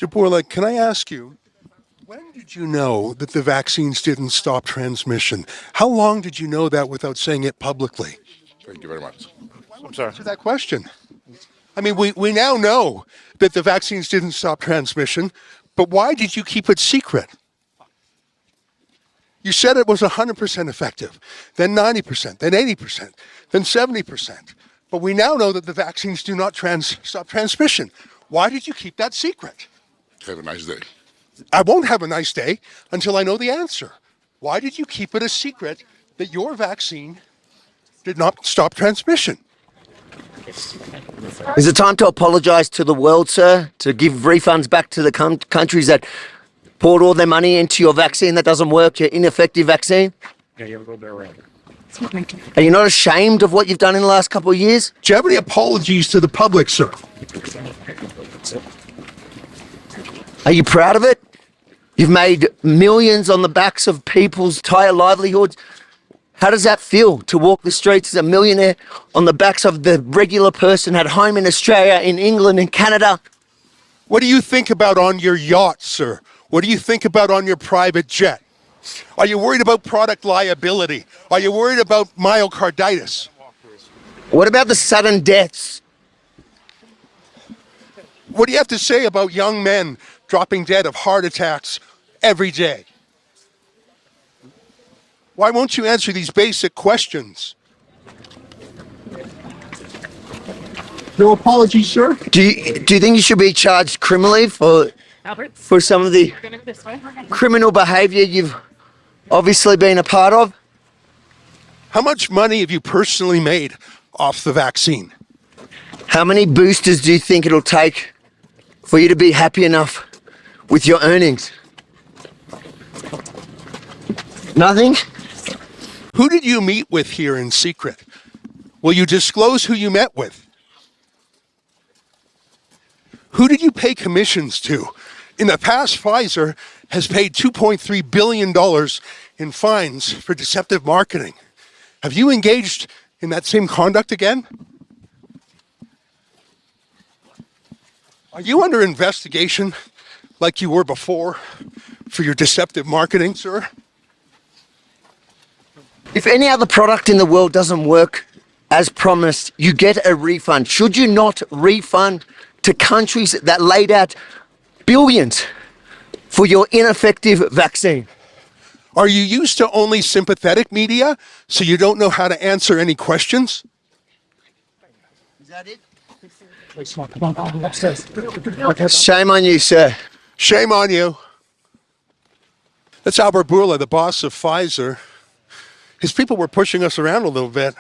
Jaborla, can I ask you, when did you know that the vaccines didn't stop transmission? How long did you know that without saying it publicly? Thank you very much. I'm sorry. Answer that question. I mean, we now know that the vaccines didn't stop transmission, but why did you keep it secret? You said it was 100% effective, then 90%, then 80%, then 70%. But we now know that the vaccines do not stop transmission. Why did you keep that secret? Have a nice day. I won't have a nice day until I know the answer. Why did you keep it a secret that your vaccine did not stop transmission? Is it time to apologise to the world, sir? To give refunds back to the countries that poured all their money into your vaccine that doesn't work, your ineffective vaccine? Yeah, you have a little bit around. Are you not ashamed of what you've done in the last couple of years? Do you have any apologies to the public, sir? Are you proud of it? You've made millions on the backs of people's entire livelihoods. How does that feel to walk the streets as a millionaire on the backs of the regular person at home in Australia, in England, in Canada? What do you think about on your yacht, sir? What do you think about on your private jet? Are you worried about product liability? Are you worried about myocarditis? What about the sudden deaths? What do you have to say about young men dropping dead of heart attacks every day? Why won't you answer these basic questions? No apology, sir. Do you think you should be charged criminally for some of the criminal behaviour you've obviously been a part of? How much money have you personally made off the vaccine? How many boosters do you think it'll take for you to be happy enough with your earnings? Nothing? Who did you meet with here in secret? Will you disclose who you met with? Who did you pay commissions to? In the past, Pfizer has paid $2.3 billion in fines for deceptive marketing. Have you engaged in that same conduct again? Are you under investigation like you were before for your deceptive marketing, sir? If any other product in the world doesn't work as promised, you get a refund. Should you not refund to countries that laid out billions for your ineffective vaccine? Are you used to only sympathetic media, so you don't know how to answer any questions? Is that it? Come on, upstairs. Shame on you, sir. Shame on you. That's Albert Bourla, the boss of Pfizer. His people were pushing us around a little bit.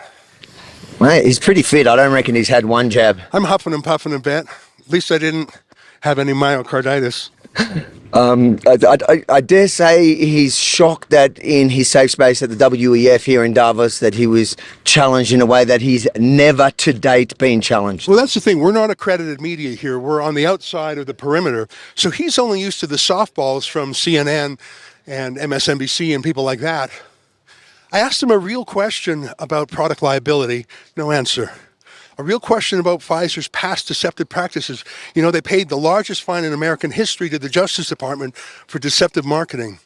Mate, he's pretty fit. I don't reckon he's had one jab. I'm huffing and puffing a bit. At least I didn't have any myocarditis. I dare say he's shocked that in his safe space at the WEF here in Davos that he was challenged in a way that he's never to date been challenged. Well, that's the thing. We're not accredited media here. We're on the outside of the perimeter. So he's only used to the softballs from CNN and MSNBC and people like that. I asked him a real question about product liability. No answer. A real question about Pfizer's past deceptive practices. You know, they paid the largest fine in American history to the Justice Department for deceptive marketing.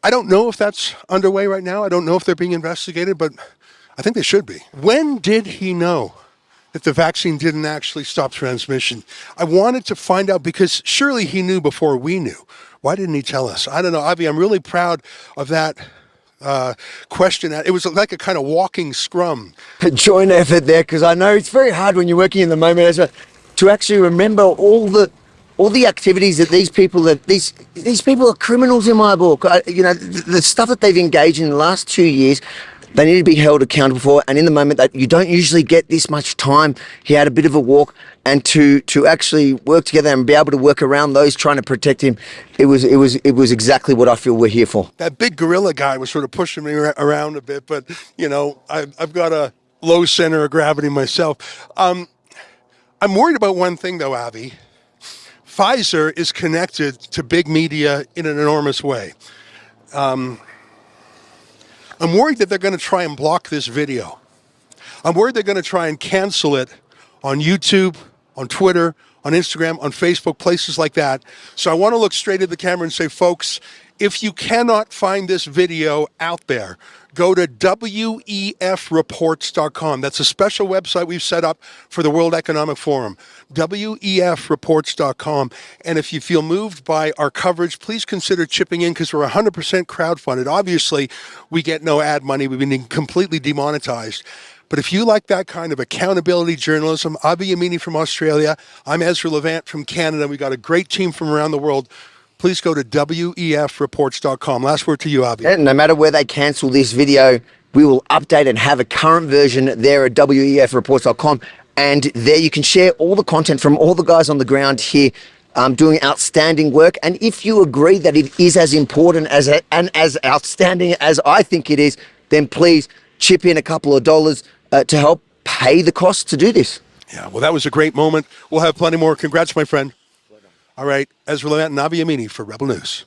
I don't know if that's underway right now. I don't know if they're being investigated, but I think they should be. When did he know that the vaccine didn't actually stop transmission? I wanted to find out because surely he knew before we knew. Why didn't he tell us? I don't know, Avi, I'm really proud of that question. It was like a kind of walking scrum. A joint effort there, because I know it's very hard when you're working in the moment as well, to actually remember all the activities that these people are criminals in my book. You know, the stuff that they've engaged in the last 2 years, they need to be held accountable for. And in the moment that you don't usually get this much time, he had a bit of a walk, and to actually work together and be able to work around those trying to protect him, it was exactly what I feel we're here for. That big gorilla guy was sort of pushing me around a bit, but you know, I've got a low center of gravity myself. I'm worried about one thing though, Avi. Pfizer is connected to big media in an enormous way. I'm worried that they're going to try and block this video. I'm worried they're going to try and cancel it on YouTube, on Twitter, on Instagram, on Facebook, places like that. So I want to look straight at the camera and say, folks, if you cannot find this video out there, go to wefreports.com. That's a special website we've set up for the World Economic Forum, wefreports.com. And if you feel moved by our coverage, please consider chipping in because we're 100% crowdfunded. Obviously, we get no ad money. We've been completely demonetized. But if you like that kind of accountability journalism, Avi Yamini from Australia, I'm Ezra Levant from Canada. We got a great team from around the world. Please go to wefreports.com. Last word to you, Avi. And no matter where they cancel this video, we will update and have a current version there at wefreports.com. And there you can share all the content from all the guys on the ground here doing outstanding work. And if you agree that it is as important and as outstanding as I think it is, then please chip in a couple of dollars to help pay the cost to do this. Yeah, well, that was a great moment. We'll have plenty more. Congrats, my friend. All right, Ezra Levant and Avi Yamini for Rebel News.